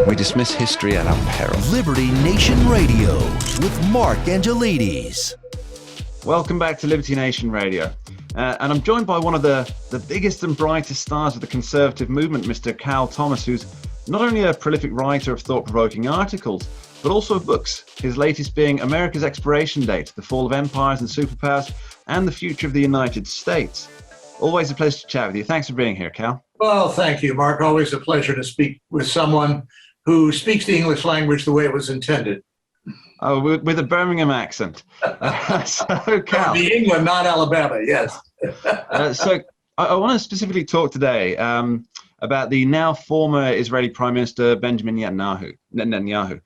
We dismiss history at our peril. Liberty Nation Radio with Mark Angelides. Welcome back to Liberty Nation Radio. And I'm joined by one of the biggest and brightest stars of the conservative movement, Mr. Cal Thomas, who's not only a prolific writer of thought-provoking articles, but also of books, his latest being America's Expiration Date, The Fall of Empires and Superpowers, and the Future of the United States. Always a pleasure to chat with you. Thanks for being here, Cal. Well, thank you, Mark. Always a pleasure to speak with someone who speaks the English language the way it was intended. Oh, with a Birmingham accent. So, Cal. The England, not Alabama, yes. So I want to specifically talk today about the now former Israeli Prime Minister Benjamin Netanyahu.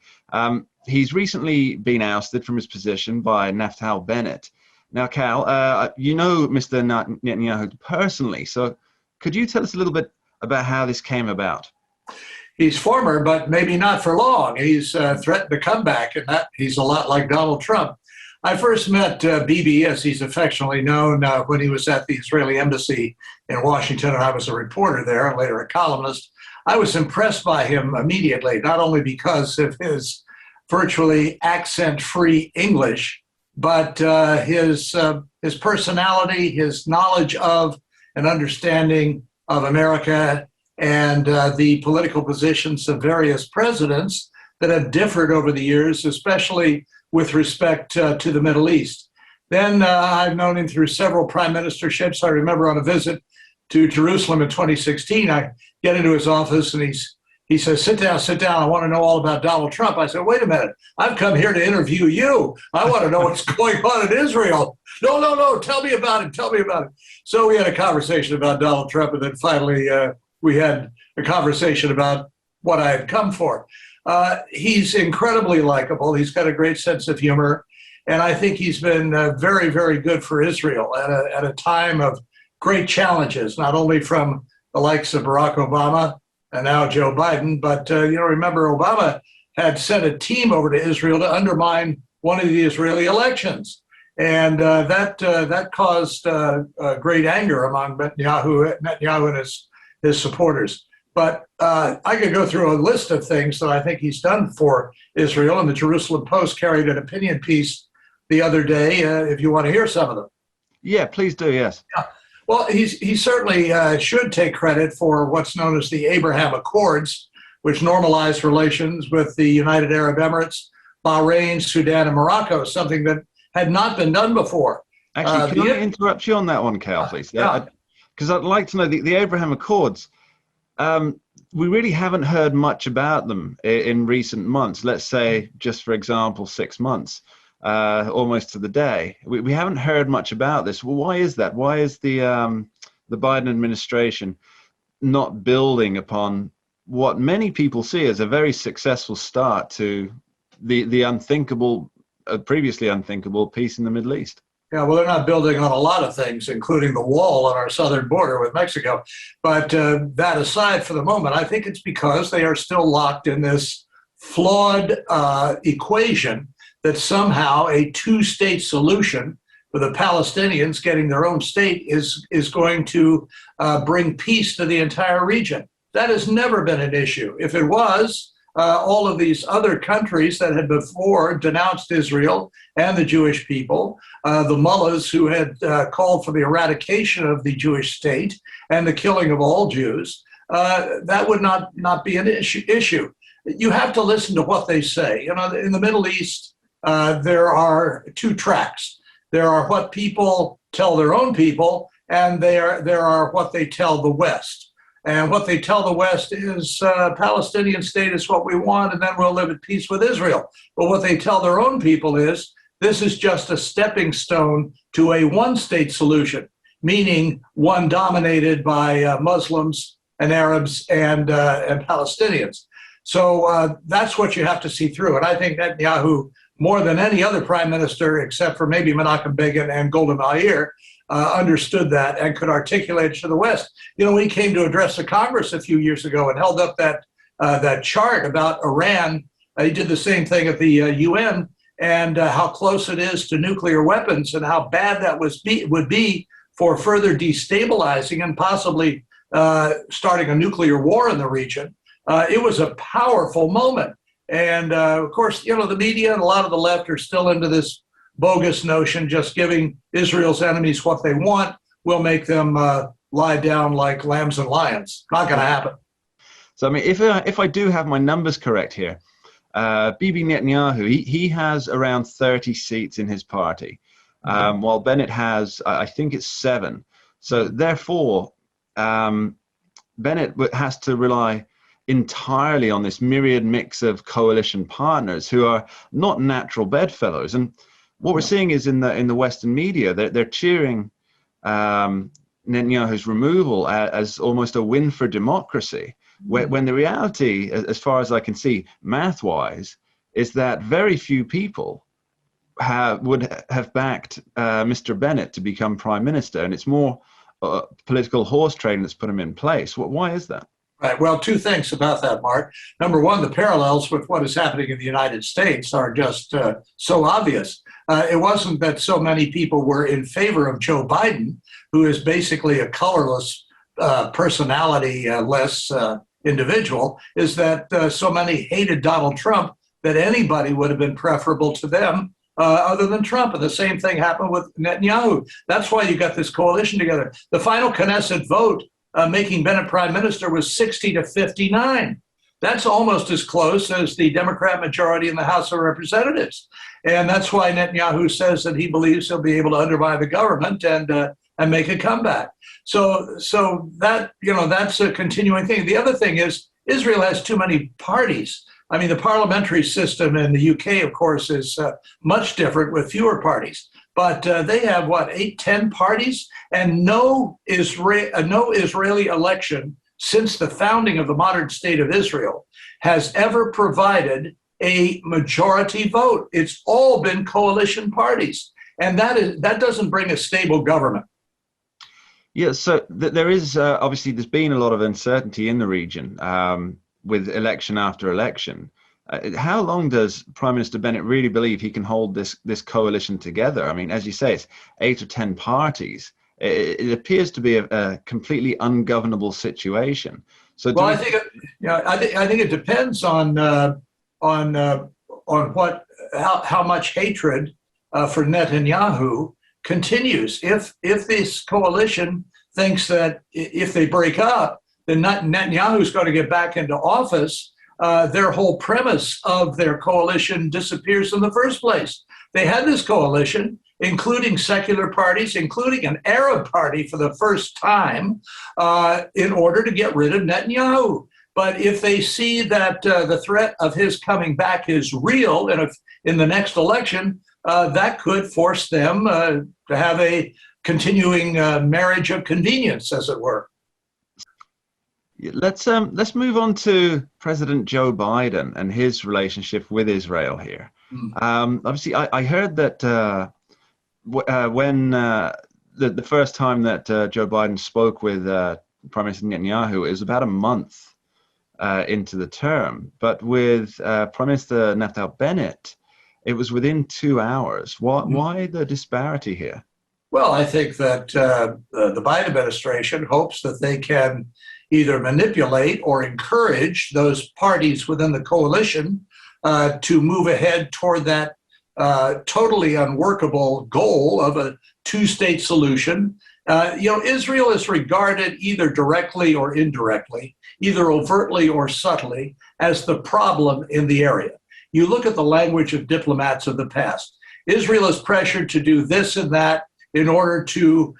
He's recently been ousted from his position by Naftali Bennett. Now, Cal, you know Mr. Netanyahu personally, so could you tell us a little bit about how this came about? He's former, but maybe not for long. He's threatened to come back, and that he's a lot like Donald Trump. I first met Bibi, as he's affectionately known, when he was at the Israeli embassy in Washington, and I was a reporter there and later a columnist. I was impressed by him immediately, not only because of his virtually accent-free English, but his personality, his knowledge of and understanding of America and the political positions of various presidents that have differed over the years, especially with respect to the Middle East. Then I've known him through several prime ministerships. I remember on a visit to Jerusalem in 2016, I get into his office and he says, sit down, I want to know all about Donald Trump. I said, wait a minute, I've come here to interview you. I want to know what's going on in Israel. No, tell me about it. So we had a conversation about Donald Trump, and then finally we had a conversation about what I had come for. He's incredibly likable. He's got a great sense of humor. And I think he's been very, very good for Israel at a time of great challenges, not only from the likes of Barack Obama and now Joe Biden, but remember Obama had sent a team over to Israel to undermine one of the Israeli elections. And that caused great anger among Netanyahu and his supporters. But I could go through a list of things that I think he's done for Israel, and the Jerusalem Post carried an opinion piece the other day, if you want to hear some of them. Yeah, please do, yes. Yeah. Well, he certainly should take credit for what's known as the Abraham Accords, which normalized relations with the United Arab Emirates, Bahrain, Sudan, and Morocco, something that had not been done before. Actually, can I interrupt you on that one, Cal, please? Yeah. Because I'd like to know the Abraham Accords. We really haven't heard much about them in recent months. Let's say, just for example, 6 months, almost to the day. We haven't heard much about this. Well, why is that? Why is the Biden administration not building upon what many people see as a very successful start to the unthinkable, previously unthinkable peace in the Middle East? Yeah, well, they're not building on a lot of things, including the wall on our southern border with Mexico. But that aside for the moment, I think it's because they are still locked in this flawed equation that somehow a two-state solution with the Palestinians getting their own state is going to bring peace to the entire region. That has never been an issue. If it was, all of these other countries that had before denounced Israel and the Jewish people, the mullahs who had called for the eradication of the Jewish state and the killing of all Jews, that would not be an issue. You have to listen to what they say. In the Middle East, there are two tracks. There are what people tell their own people, and there are what they tell the West. And what they tell the West is Palestinian state is what we want, and then we'll live at peace with Israel. But what they tell their own people is this is just a stepping stone to a one-state solution, meaning one dominated by Muslims and Arabs and Palestinians. So that's what you have to see through. And I think Netanyahu, more than any other prime minister, except for maybe Menachem Begin and Golda Meir, understood that and could articulate it to the West. When he came to address the Congress a few years ago and held up that chart about Iran, he did the same thing at the UN and how close it is to nuclear weapons and how bad that would be for further destabilizing and possibly starting a nuclear war in the region. It was a powerful moment. And of course, the media and a lot of the left are still into this bogus notion, just giving Israel's enemies what they want will make them lie down like lambs and lions. Not going to happen. So, I mean, if I do have my numbers correct here, Bibi Netanyahu, he has around 30 seats in his party, while Bennett has, I think it's 7. So therefore, Bennett has to rely entirely on this myriad mix of coalition partners who are not natural bedfellows. And what we're seeing is in the Western media, they're cheering Netanyahu's removal as almost a win for democracy, when the reality, as far as I can see, math-wise, is that very few people would have backed Mr. Bennett to become prime minister, and it's more political horse trading that's put him in place. Why is that? Right. Well, 2 things about that, Mark. Number one, the parallels with what is happening in the United States are just so obvious. It wasn't that so many people were in favor of Joe Biden, who is basically a colorless, personality-less individual, is that so many hated Donald Trump that anybody would have been preferable to them other than Trump. And the same thing happened with Netanyahu. That's why you got this coalition together. The final Knesset vote making Bennett prime minister was 60 to 59. That's almost as close as the Democrat majority in the House of Representatives. And that's why Netanyahu says that he believes he'll be able to undermine the government and make a comeback. So that, that's a continuing thing. The other thing is Israel has too many parties. I mean, the parliamentary system in the UK, of course, is much different with fewer parties. But they have, 8, 10 parties? And no Israeli election since the founding of the modern state of Israel has ever provided a majority vote. It's all been coalition parties. And that doesn't bring a stable government. Yeah, so there is, obviously, there's been a lot of uncertainty in the region with election after election. How long does Prime Minister Bennett really believe he can hold this coalition together? I mean, as you say, it's 8 or 10 parties. It appears to be a completely ungovernable situation. So, well, I think it depends on how much hatred for Netanyahu continues. If this coalition thinks that if they break up, then Netanyahu is going to get back into office, their whole premise of their coalition disappears in the first place. They had this coalition, including secular parties, including an Arab party for the first time, in order to get rid of Netanyahu. But if they see that the threat of his coming back is real in the next election, that could force them to have a continuing marriage of convenience, as it were. Let's move on to President Joe Biden and his relationship with Israel here. Obviously, I heard that when the first time that Joe Biden spoke with Prime Minister Netanyahu, it was about a month into the term. But with Prime Minister Naftali Bennett, it was within 2 hours. Why the disparity here? Well, I think that the Biden administration hopes that they can either manipulate or encourage those parties within the coalition to move ahead toward that totally unworkable goal of a 2-state solution. Israel is regarded either directly or indirectly, either overtly or subtly, as the problem in the area. You look at the language of diplomats of the past. Israel is pressured to do this and that in order to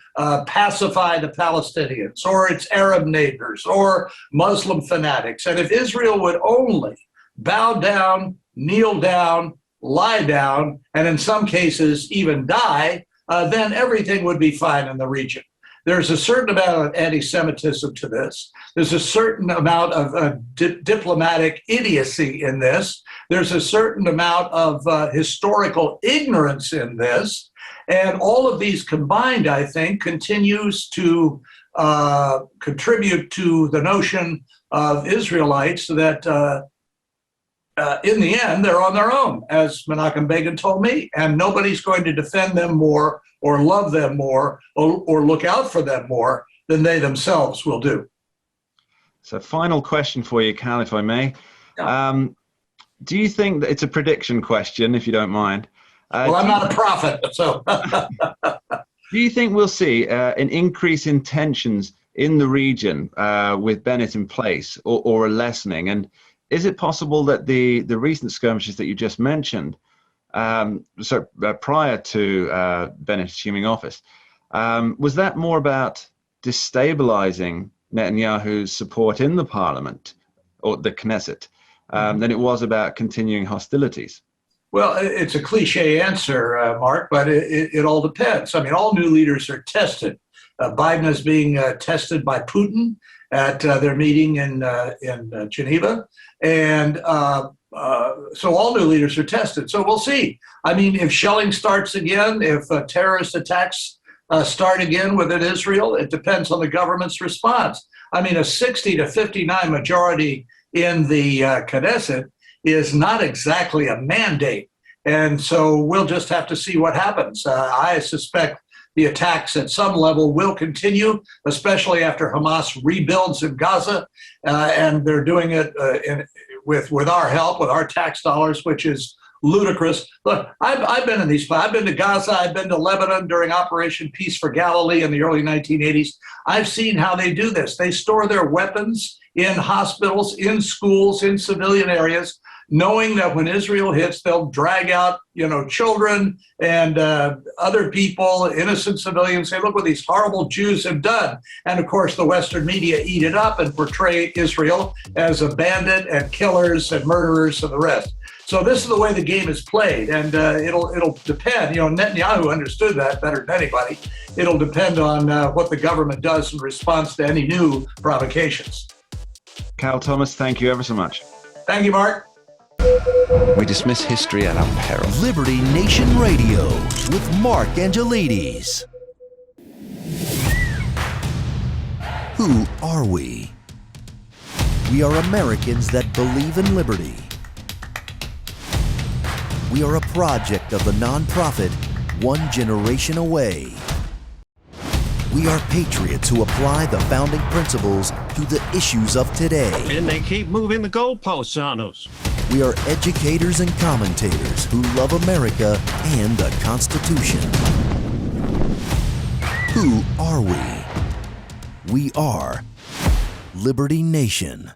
pacify the Palestinians or its Arab neighbors or Muslim fanatics. And if Israel would only bow down, kneel down, lie down, and in some cases even die, then everything would be fine in the region. There's a certain amount of anti-Semitism to this. There's a certain amount of diplomatic idiocy in this. There's a certain amount of historical ignorance in this. And all of these combined, I think, continues to contribute to the notion of Israelites that in the end, they're on their own, as Menachem Begin told me, and nobody's going to defend them more or love them more or look out for them more than they themselves will do. So final question for you, Cal, if I may. Yeah. Do you think that it's a prediction question, if you don't mind? Well, I'm not a prophet, so. Do you think we'll see an increase in tensions in the region with Bennett in place, or a lessening? And is it possible that the recent skirmishes that you just mentioned, prior to Bennett assuming office, was that more about destabilizing Netanyahu's support in the parliament, or the Knesset, than it was about continuing hostilities? Well, it's a cliche answer, Mark, but it all depends. I mean, all new leaders are tested. Biden is being tested by Putin at their meeting in Geneva. And so all new leaders are tested. So we'll see. I mean, if shelling starts again, if terrorist attacks start again within Israel, it depends on the government's response. I mean, a 60 to 59 majority in the Knesset is not exactly a mandate. And so we'll just have to see what happens. I suspect the attacks at some level will continue, especially after Hamas rebuilds in Gaza. And they're doing it with our help, with our tax dollars, which is ludicrous. Look, I've been in these spots. I've been to Gaza. I've been to Lebanon during Operation Peace for Galilee in the early 1980s. I've seen how they do this. They store their weapons in hospitals, in schools, in civilian areas, knowing that when Israel hits, they'll drag out, children and other people, innocent civilians, say, look what these horrible Jews have done. And of course, the Western media eat it up and portray Israel as a bandit and killers and murderers and the rest. So this is the way the game is played, and it'll depend. Netanyahu understood that better than anybody. It'll depend on what the government does in response to any new provocations. Cal Thomas, thank you ever so much. Thank you, Mark. We dismiss history at our peril. Liberty Nation Radio with Mark Angelides. Who are we? We are Americans that believe in liberty. We are a project of the nonprofit One Generation Away. We are patriots who apply the founding principles to the issues of today. And they keep moving the goalposts on us. We are educators and commentators who love America and the Constitution. Who are we? We are Liberty Nation.